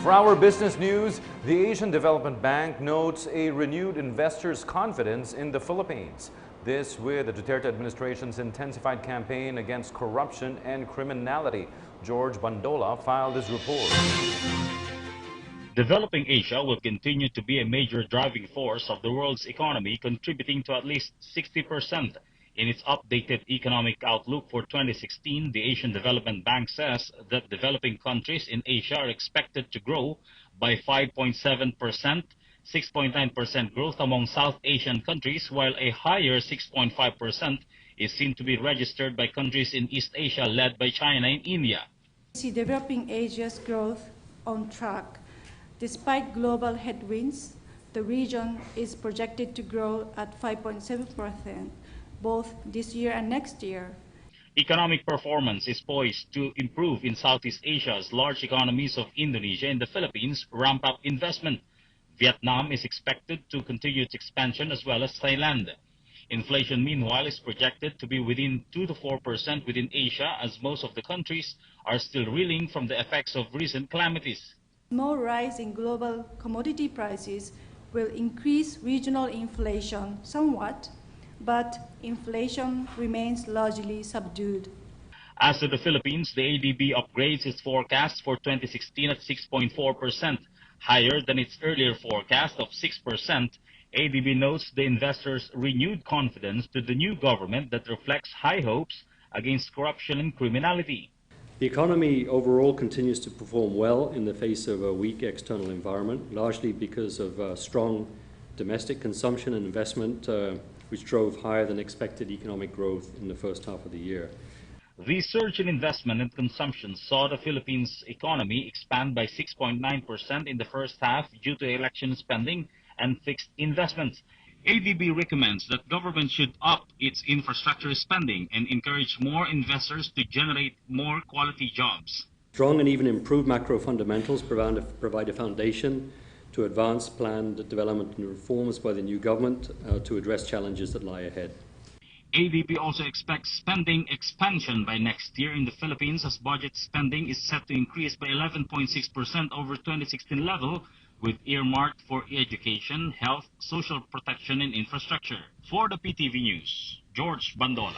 For our business news, the Asian Development Bank notes a renewed investors' confidence in the Philippines. This with the Duterte administration's intensified campaign against corruption and criminality. George Bandola filed his report. Developing Asia will continue to be a major driving force of the world's economy, contributing to at least 60%. In its updated economic outlook for 2016, the Asian Development Bank says that developing countries in Asia are expected to grow by 5.7%, 6.9% growth among South Asian countries, while a higher 6.5% is seen to be registered by countries in East Asia led by China and India. We see developing Asia's growth on track. Despite global headwinds, the region is projected to grow at 5.7%. both this year and next year. Economic performance is poised to improve in Southeast Asia as large economies of Indonesia and the Philippines ramp up investment. Vietnam is expected to continue its expansion as well as Thailand. Inflation, meanwhile, is projected to be within 2 to 4% within Asia as most of the countries are still reeling from the effects of recent calamities. Small rise in global commodity prices will increase regional inflation somewhat, but inflation remains largely subdued. As to the Philippines, the ADB upgrades its forecast for 2016 at 6.4%, higher than its earlier forecast of 6%. ADB notes the investors' renewed confidence to the new government that reflects high hopes against corruption and criminality. The economy overall continues to perform well in the face of a weak external environment, largely because of strong domestic consumption and investment, which drove higher than expected economic growth in the first half of the year. The surge in investment and consumption saw the Philippines' economy expand by 6.9% in the first half due to election spending and fixed investments. ADB recommends that government should up its infrastructure spending and encourage more investors to generate more quality jobs. Strong and even improved macro fundamentals provide a foundation to advance planned development and reforms by the new government to address challenges that lie ahead. ADB also expects spending expansion by next year in the Philippines as budget spending is set to increase by 11.6% over 2016 level, with earmarked for education, health, social protection, and infrastructure. For the PTV News, George Bandola.